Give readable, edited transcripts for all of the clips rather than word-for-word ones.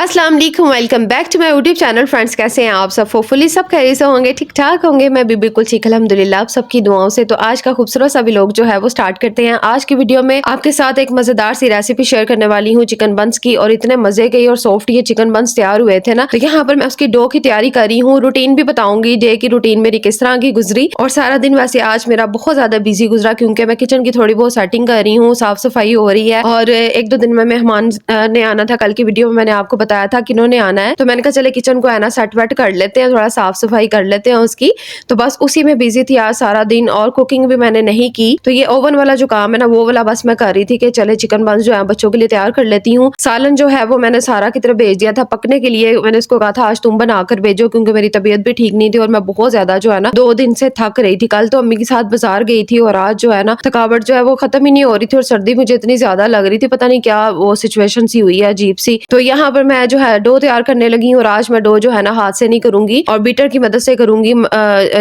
अस्सलाम वालेकुम, welcome back to my YouTube channel. Friends, कैसे हैं आप सब? होपफुली सब खैरियत से होंगे, ठीक ठाक होंगे। मैं भी बिल्कुल ठीक अल्हम्दुलिल्लाह, आप सबकी दुआओं से। तो आज का खूबसूरत सा व्लॉग जो है वो स्टार्ट करते हैं। आज की वीडियो में आपके साथ एक मजेदार सी रेसिपी शेयर करने वाली हूँ चिकन बंस की। और इतने मजे के और सॉफ्ट ये चिकन बंस तैयार हुए थे ना, तो यहाँ पर मैं उसकी डो की तैयारी कर रही हूँ। रूटीन भी बताऊंगी, डे की रूटीन मेरी किस तरह की गुजरी। और सारा दिन वैसे आज मेरा बहुत ज्यादा बिजी गुजरा, क्योंकि मैं किचन की थोड़ी बहुत सेटिंग कर रही हूँ, साफ सफाई हो रही है। और एक दो दिन में मेहमान ने आना था। कल की वीडियो में मैंने आपको बताया था कि इन्होंने आना है, तो मैंने कहा चले किचन को है ना सेट वेट कर लेते हैं, थोड़ा साफ सफाई कर लेते हैं उसकी। तो बस उसी में बिजी थी आज सारा दिन। और कुकिंग भी मैंने नहीं की। तो ये ओवन वाला जो काम है ना, वो वाला बस मैं कर रही थी कि चले चिकन बंस जो है बच्चों के लिए तैयार कर लेती हूँ। सालन जो है वो मैंने सारा की तरफ भेज दिया था पकने के लिए। मैंने उसको कहा था आज तुम बनाकर भेजो, क्योंकि मेरी तबीयत भी ठीक नहीं थी और मैं बहुत ज्यादा जो है ना 2 दिन से थक रही थी। कल तो अम्मी के साथ बाजार गई थी और आज जो है ना थकावट जो है वो खत्म ही नहीं हो रही थी। और सर्दी मुझे इतनी ज्यादा लग रही थी, पता नहीं क्या वो सिचुएशन सी हुई है अजीब सी। तो यहाँ पर मैं जो है डो तैयार करने लगी हूँ। और आज मैं डो जो है ना हाथ से नहीं करूंगी और बीटर की मदद से करूंगी,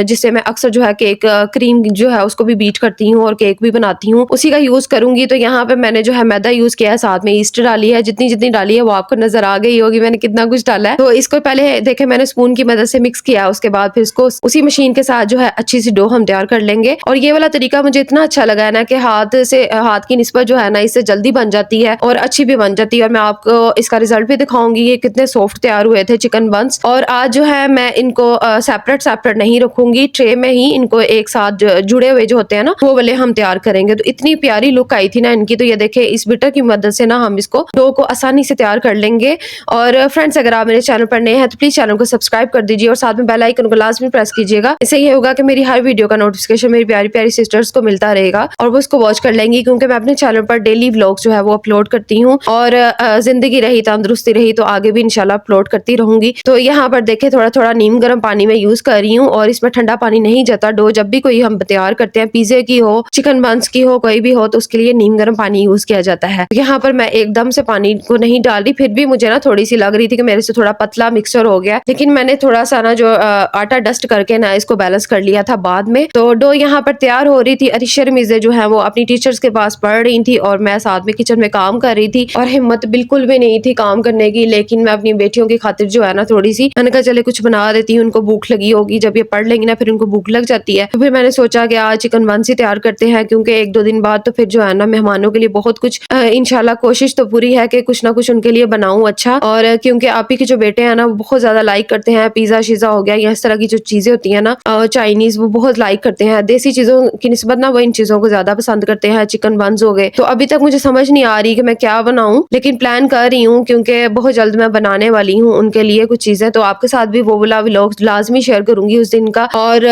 जिससे मैं अक्सर जो है केक क्रीम जो है उसको भी बीट करती हूँ और केक भी बनाती हूँ, उसी का यूज करूंगी। तो यहाँ पे मैंने जो है मैदा यूज किया है, साथ में ईस्ट डाली है। जितनी जितनी डाली है वो आपको नजर आ गई होगी मैंने कितना कुछ डाला है। तो इसको पहले देखे मैंने स्पून की मदद से मिक्स किया, उसके बाद फिर इसको उसी मशीन के साथ जो है अच्छी सी डो हम तैयार कर लेंगे। और ये वाला तरीका मुझे इतना अच्छा लगा है ना कि हाथ की निस्बत जो है ना इससे जल्दी बन जाती है और अच्छी भी बन जाती है। और मैं आपको इसका रिजल्ट भी दिखाऊंगी ये कितने सॉफ्ट तैयार हुए थे चिकन बंस। और आज जो है मैं इनको सेपरेट सेपरेट नहीं रखूंगी, ट्रे में ही इनको एक साथ जुड़े हुए जो होते हैं ना वो वाले हम तैयार करेंगे। तो इतनी प्यारी लुक आई थी ना इनकी। तो ये देखे इस बिटर की मदद से ना हम इसको डो को आसानी से तैयार कर लेंगे। और फ्रेंड्स, अगर आप मेरे चैनल पर नए हैं तो प्लीज चैनल को सब्सक्राइब कर दीजिए और साथ में बेल आइकन को लाजमी प्रेस कीजिएगा। इससे ये होगा कि मेरी हर वीडियो का नोटिफिकेशन मेरी प्यारी प्यारी सिस्टर्स को मिलता रहेगा और वो उसको वॉच कर लेंगी, क्योंकि मैं अपने चैनल पर डेली व्लॉग जो है वो अपलोड करती हूँ। और जिंदगी रही तंदुरुस्ती रही तो आगे भी इंशाल्लाह अपलोड करती रहूंगी। तो यहाँ पर देखे थोड़ा थोड़ा नीम गर्म पानी में यूज कर रही हूँ और इसमें ठंडा पानी नहीं जाता। डो जब भी कोई हम तैयार करते हैं, पिज्जे की हो, चिकन बंस की हो, कोई भी हो, तो उसके लिए नीम गर्म पानी यूज किया जाता है। यहाँ पर मैं एकदम से पानी को नहीं डाल रही, फिर भी मुझे ना थोड़ी सी लग रही थी कि मेरे से थोड़ा पतला मिक्सचर हो गया, लेकिन मैंने थोड़ा सा ना जो आटा डस्ट करके ना इसको बैलेंस कर लिया था बाद में। तो डो यहाँ पर तैयार हो रही थी। अरिशा रमीज़े जो है वो अपनी टीचर्स के पास पढ़ रही थी और मैं साथ में किचन में काम कर रही थी। और हिम्मत बिल्कुल भी नहीं थी काम करने की, लेकिन मैं अपनी बेटियों की खातिर जो है ना थोड़ी सी मैंने कहा चले कुछ बना देती हूँ, उनको भूख लगी होगी, जब ये पढ़ लेंगी ना फिर उनको भूख लग जाती है। तो फिर मैंने सोचा कि आज चिकन बंस ही तैयार करते हैं, क्योंकि एक दो दिन बाद तो फिर जो है ना मेहमानों के लिए बहुत कुछ इंशाल्लाह कोशिश तो पूरी है कि कुछ ना कुछ उनके लिए बनाऊं अच्छा। और क्योंकि आप ही के जो बेटे हैं ना वो बहुत ज्यादा लाइक करते हैं पिज्जा शिजा हो गया या इस तरह की जो चीजें होती है ना चाइनीज, वो बहुत लाइक करते हैं। देसी चीजों की निस्बत ना वो इन चीजों को ज्यादा पसंद करते हैं। चिकन बंस हो गए। तो अभी तक मुझे समझ नहीं आ रही कि मैं क्या बनाऊं, लेकिन प्लान कर रही हूँ क्योंकि बहुत जल्द मैं बनाने वाली हूँ उनके लिए कुछ चीजें। तो आपके साथ भी वो वाला व्लॉग लाजमी शेयर करूंगी उस दिन का। और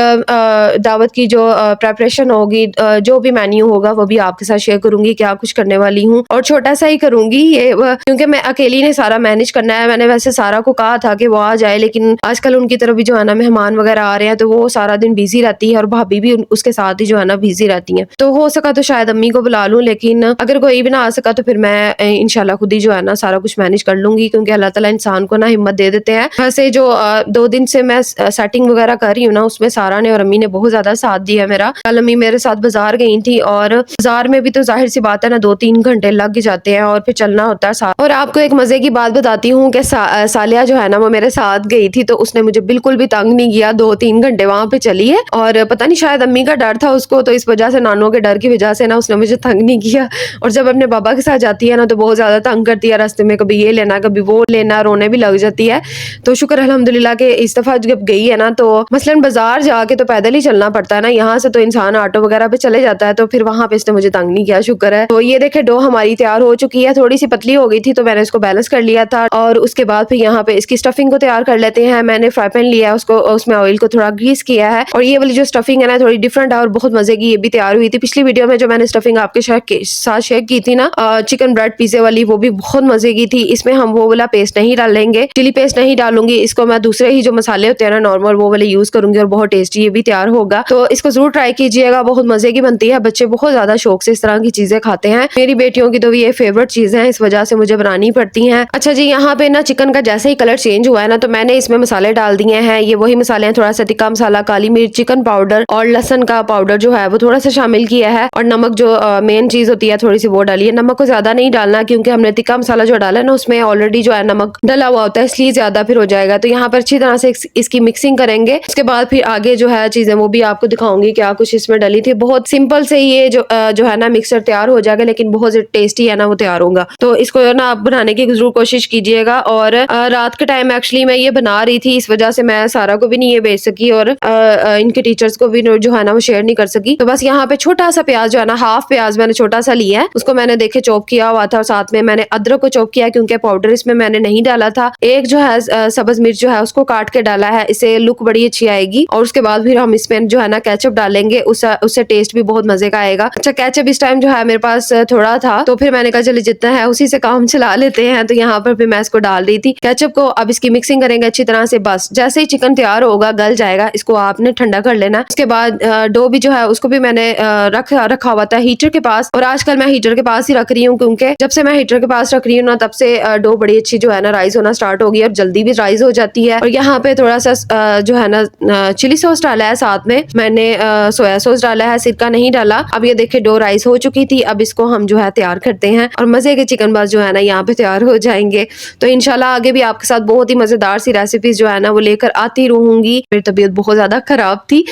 दावत की जो प्रेपरेशन होगी, जो भी मेन्यू होगा वो भी आपके साथ शेयर करूंगी क्या कुछ करने वाली हूँ। और छोटा सा ही करूंगी ये, क्योंकि मैं अकेली ने सारा मैनेज करना है। मैंने वैसे सारा को कहा था कि वो आ जाए, लेकिन आजकल उनकी तरफ भी जो है ना मेहमान वगैरह आ रहे हैं, तो वो सारा दिन बिजी रहती है और भाभी भी उसके साथ ही जो है ना बिजी रहती है। तो हो सका तो शायद अम्मी को बुला लूं, लेकिन अगर कोई भी ना आ सका तो फिर मैं इंशाल्लाह खुद ही जो है ना सारा कुछ मैनेज कर लूंगी, क्योंकि अल्लाह ताला इंसान को ना हिम्मत दे देते हैं। वैसे जो 2 दिन से मैं सेटिंग वगैरह कर रही हूँ ना, उसमें सारा ने और अम्मी ने बहुत ज्यादा साथ दिया मेरा। कल अम्मी मेरे साथ बाजार गई थी और बाजार में भी तो जाहिर सी बात है ना 2-3 घंटे लग जाते हैं और फिर चलना होता है साथ। और आपको एक मजे की बात बताती हूँ कि सालिया जो है ना वो मेरे साथ गई थी, तो उसने मुझे बिल्कुल भी तंग नहीं किया। 2-3 घंटे वहां पे चली है और पता नहीं शायद अम्मी का डर था उसको, तो इस वजह से नानों के डर की वजह से ना उसने मुझे तंग नहीं किया। और जब अपने बाबा के साथ जाती है ना तो बहुत ज्यादा तंग करती है, रास्ते में कभी ये लेना कभी वो लेना, रोने भी लग जाती है। तो शुक्र अल्हम्दुलिल्लाह के इस दफा जब गई है ना, तो मसलन बाजार जाके तो पैदल ही चलना पड़ता है ना, यहाँ से तो इंसान ऑटो वगैरह पे चले जाता है, तो फिर वहां पे इसने मुझे तंग नहीं किया, शुक्र है। तो ये देखे डो हमारी तैयार हो चुकी है, थोड़ी सी पतली हो गई थी तो मैंने इसको बैलेंस कर लिया था। और उसके बाद फिर यहाँ पे इसकी स्टफिंग को तैयार कर लेते हैं। मैंने फ्राई पैन लिया है, उसको उसमें ऑयल को थोड़ा ग्रीस किया है। और ये वाली जो स्टफिंग है ना थोड़ी डिफरेंट है और बहुत मजे की ये भी तैयार हुई थी। पिछली वीडियो में जो मैंने स्टफिंग आपके साथ शेयर की थी ना चिकन ब्रेड पिज्जे वाली, वो भी बहुत मजे की थी। इसमें हम वो वाला पेस्ट नहीं डालेंगे, चिली पेस्ट नहीं डालूंगी, इसको मैं दूसरे ही जो मसाले होते हैं ना नॉर्मल वो वाले यूज करूंगी और बहुत टेस्टी ये भी तैयार होगा। तो इसको जरूर ट्राई कीजिएगा, बहुत मजे की बनती है। बच्चे बहुत ज्यादा शौक से इस तरह की चीजें खाते हैं। मेरी बेटियों की तो ये फेवरेट चीज है, इस वजह से मुझे बनानी पड़ती है। अच्छा जी, यहाँ पे ना चिकन का जैसे ही कलर चेंज हुआ है ना, तो मैंने इसमें मसाले डाल दिए हैं। ये वही मसाले हैं, थोड़ा सा तिक्का मसाला, काली मिर्च, चिकन पाउडर और लहसन का पाउडर जो है वो थोड़ा सा शामिल किया है। और नमक जो मेन चीज होती है थोड़ी सी वो डाली है। नमक को ज्यादा नहीं डालना, क्योंकि हमने तिक्का मसाला जो डाला है ना उसमें ऑलरेडी ऑलरेडी जो है नमक डला हुआ होता है, इसलिए ज्यादा फिर हो जाएगा। तो यहाँ पर अच्छी तरह से इसकी मिक्सिंग करेंगे। उसके बाद फिर आगे जो है चीजें वो भी आपको दिखाऊंगी क्या कुछ इसमें डली थी। बहुत सिंपल से ये जो है ना मिक्सर तैयार हो जाएगा, लेकिन बहुत टेस्टी है ना वो तैयार होगा। तो इसको ना आप बनाने की जरूर कोशिश कीजिएगा। और रात के टाइम एक्चुअली मैं ये बना रही थी, इस वजह से मैं सारा को भी नहीं ये बेच सकी और इनके टीचर्स को भी जो है ना वो शेयर नहीं कर सकी। तो बस यहाँ पे छोटा सा प्याज जो है ना, हाफ प्याज मैंने छोटा सा लिया है, उसको मैंने देखे चॉप किया हुआ था। और साथ में मैंने अदरक को चॉप किया, क्योंकि पाउडर इसमें मैंने नहीं डाला था। एक जो है सब्ज मिर्च जो है उसको काट के डाला है, इससे लुक बड़ी अच्छी आएगी। और उसके बाद फिर हम इसमें जो है ना केचप डालेंगे, उससे टेस्ट भी बहुत मजे का आएगा। अच्छा, केचप इस टाइम जो है मेरे पास थोड़ा था, तो फिर मैंने कहा चलिए जितना है उसी से काम चला लेते हैं। तो यहाँ पर फिर मैं इसको डाल रही थी केचप को। अब इसकी मिक्सिंग करेंगे अच्छी तरह से। बस जैसे ही चिकन तैयार होगा, गल जाएगा, इसको आपने ठंडा कर लेना। उसके बाद डो भी जो है उसको भी मैंने रखा हुआ था हीटर के पास। और आजकल मैं हीटर के पास ही रख रही हूँ, क्योंकि जब से मैं हीटर के पास रख रही हूँ ना, तब से डो बड़ी अच्छी जो है ना राइज होना स्टार्ट हो गई और जल्दी भी राइज हो जाती है। और यहाँ पे थोड़ा सा जो है ना चिली सॉस डाला है, साथ में मैंने सोया सॉस डाला है, सिरका नहीं डाला। अब ये देखे डो राइस हो चुकी थी। अब इसको हम जो है तैयार करते हैं और मजे के चिकन बास जो है ना यहाँ पे तैयार हो जाएंगे। तो इंशाल्लाह आगे भी आपके साथ बहुत ही मजेदार सी रेसिपीज जो है ना वो लेकर आती रहूंगी। मेरी तबीयत बहुत ज्यादा खराब थी,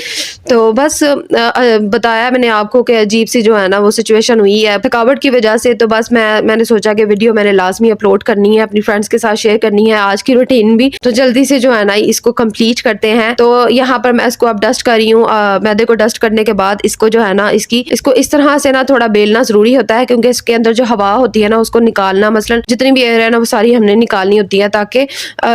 तो बस बताया मैंने आपको कि अजीब सी जो है ना वो सिचुएशन हुई है थकावट की वजह से। तो बस मैंने सोचा कि वीडियो मैंने लाजमी अपलोड करनी है, अपनी फ्रेंड्स के साथ शेयर करनी है आज की रूटीन भी। तो जल्दी से जो है ना इसको कंप्लीट करते हैं। तो यहाँ पर मैं इसको अब डस्ट कर रही हूँ। मैदे को डस्ट करने के बाद इसको जो है ना इसको इस तरह से ना थोड़ा बेलना जरूरी होता है, क्योंकि इसके अंदर जो हवा होती है ना उसको निकालना, मसलन जितनी भी एयर है ना वो सारी हमने निकालनी होती है, ताकि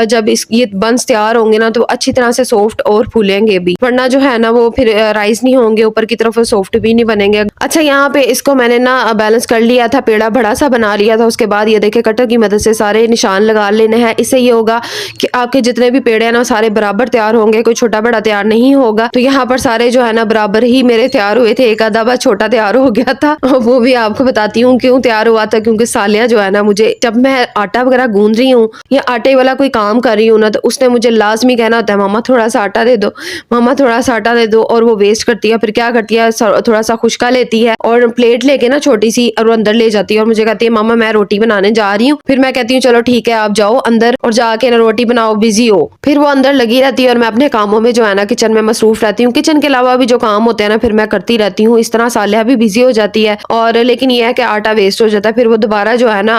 जब ये बंस तैयार होंगे ना तो अच्छी तरह से सॉफ्ट और फूलेंगे भी, वरना जो है ना वो फिर राइस नहीं होंगे ऊपर की तरफ, सॉफ्ट भी नहीं बनेंगे। अच्छा, यहाँ पे इसको मैंने ना बैलेंस कर लिया था, पेड़ा बड़ा सा बना लिया था। उसके बाद ये देखे कटर की मदद से सारे निशान लगा लेने हैं। इससे ये होगा कि आपके जितने भी पेड़े हैं ना सारे बराबर तैयार होंगे, कोई छोटा बड़ा तैयार नहीं होगा। तो यहाँ पर सारे जो है ना बराबर ही मेरे तैयार हुए थे, एक आधा बार छोटा तैयार हो गया था। वो भी आपको बताती हूँ क्यों तैयार हुआ था, क्योंकि सालिया जो है ना मुझे जब मैं आटा वगैरह गूंद रही हूँ या आटे वाला कोई काम कर रही हूँ ना, तो उसने मुझे लाजमी कहना होता है मामा थोड़ा सा आटा दे दो, मामा थोड़ा सा आटा दे दो। और वो वेस्ट करती है, फिर क्या करती है थोड़ा सा खुशका लेती है और प्लेट लेके ना छोटी सी और वो अंदर ले जाती है और मुझे कहती है मामा मैं रोटी बनाने जा रही हूँ। फिर मैं कहती हूँ चलो ठीक है आप जाओ अंदर और जाके ना रोटी बनाओ, बिजी हो। फिर वो अंदर लगी रहती है और मैं अपने कामों में जो है ना किचन में मसरूफ रहती हूँ। किचन के अलावा भी जो काम होते हैं ना फिर मैं करती रहती हूँ। इस तरह सालिया भी बिजी हो जाती है। और लेकिन ये है कि आटा वेस्ट हो जाता है, फिर वो दोबारा जो है ना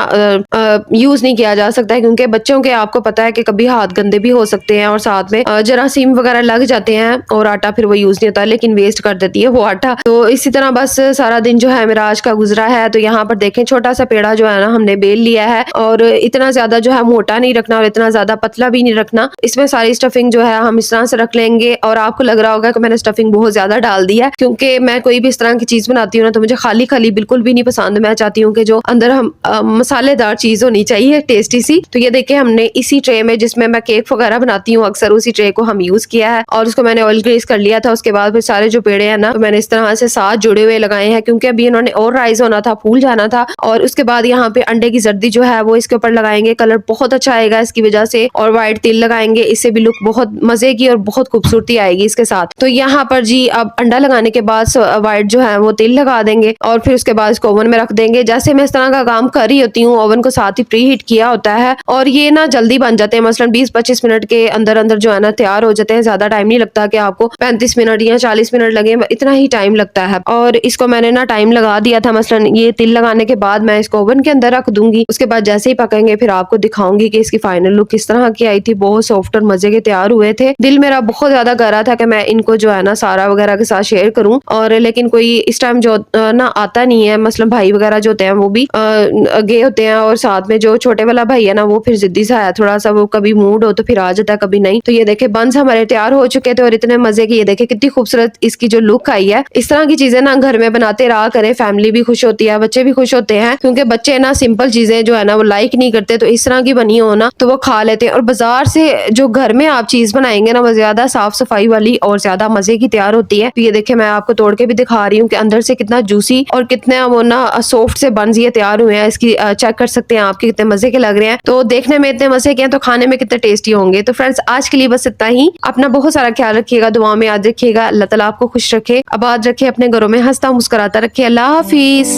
यूज नहीं किया जा सकता है, क्योंकि बच्चों के आपको पता है कि कभी हाथ गंदे भी हो सकते हैं और साथ में जरासीम वगैरह लग जाते हैं और आटा फिर वो यूज नहीं होता, लेकिन वेस्ट कर देती है वो आटा। तो इसी तरह बस सारा दिन जो है मेरा आज का गुजरा है। तो यहाँ पर देखें छोटा सा पेड़ा जो है ना हमने बेल लिया है और इतना ज्यादा जो है मोटा नहीं रखना और इतना ज्यादा पतला भी नहीं रखना। इसमें सारी स्टफिंग जो है हम इस तरह से रख लेंगे। और आपको लग रहा होगा कि मैंने स्टफिंग बहुत ज्यादा डाल दी है, क्योंकि मैं कोई भी इस तरह की चीज बनाती हूँ ना तो मुझे खाली खाली बिल्कुल भी नहीं पसंद। मैं चाहती हूँ कि जो अंदर हम मसालेदार चीज होनी चाहिए, टेस्टी सी। तो ये देखे हमने इसी ट्रे में जिसमें मैं केक वगैरह बनाती हूँ अक्सर, उसी ट्रे को हम यूज किया है और उसको मैंने ऑयल ग्रीस कर लिया था। उसके बाद फिर सारे जो पेड़े हैं ना तो मैंने इस तरह से साथ जुड़े हुए लगाए हैं, क्योंकि अभी इन्होंने और राइज होना था, फूल जाना था। और उसके बाद यहाँ पे अंडे की जर्दी जो है वो इसके ऊपर लगाएंगे, कलर बहुत अच्छा आएगा इसकी वजह से। और व्हाइट तिल लगाएंगे, इससे भी लुक बहुत मजे की और बहुत खूबसूरती आएगी इसके साथ। तो यहाँ पर जी अब अंडा लगाने के बाद व्हाइट जो है वो तिल लगा देंगे और फिर उसके बाद इसको ओवन में रख देंगे। जैसे मैं इस तरह का काम कर रही होती हूँ, ओवन को साथ ही प्री हीट किया होता है और ये ना जल्दी बन जाते हैं, मसलन 20-25 मिनट के अंदर अंदर जो है ना तैयार हो जाते हैं। ज्यादा टाइम नहीं लगता कि आपको 35 मिनट या 40 मिनट लगे, इतना ही टाइम लगता है। और इसको मैंने ना टाइम लगा दिया था, मसलन ये तिल लगाने के बाद मैं इसको ओवन के अंदर रख दूंगी। उसके बाद जैसे ही पकेंगे फिर आपको दिखाऊंगी कि इसकी फाइनल लुक किस तरह की आई थी। बहुत सॉफ्ट और मजे के तैयार हुए थे। दिल मेरा बहुत ज्यादा कर रहा था कि मैं इनको जो है ना सारा वगैरह के साथ शेयर करूं, और लेकिन कोई इस टाइम जो ना आता नहीं है, मसलन भाई वगैरह जो होते हैं वो भी गए होते हैं और साथ में जो छोटे वाला भाई है ना वो फिर जिद्दी सा है थोड़ा सा, वो कभी मूड हो तो फिर आ जाता है कभी नहीं। तो ये देखे बंस हमारे तैयार हो चुके थे और इतने मजे की, ये देखे कितनी खूबसूरत इसकी जो लुक आई है। इस तरह की चीजें ना घर में बनाते रहा करें, फैमिली भी खुश होती है, बच्चे भी खुश होते हैं, क्योंकि बच्चे ना सिंपल चीजें जो है ना वो लाइक नहीं करते। तो इस तरह की बनी हो ना तो वो खा लेते हैं। और बाजार से जो घर में आप चीज बनाएंगे ना वो ज्यादा साफ सफाई वाली और ज्यादा मजे की तैयार होती है। तो ये देखे मैं आपको तोड़ के भी दिखा रही हूँ कि अंदर से कितना जूसी और कितना वो ना सॉफ्ट से बंस ये तैयार हुए हैं। इसकी चेक कर सकते हैं आपके कितने मजे के लग रहे हैं। तो देखने में इतने मजे के हैं तो खाने में कितने टेस्टी होंगे। तो फ्रेंड्स आज के लिए बस इतना ही। अपना बहुत सारा ख्याल रखिएगा, दुआ में याद रखिएगा। अल्लाह ताला आपको खुश रखे, आबाद रखे, अपने घरों में हंसता मुस्कुराता रखे। अल्लाह हाफिज।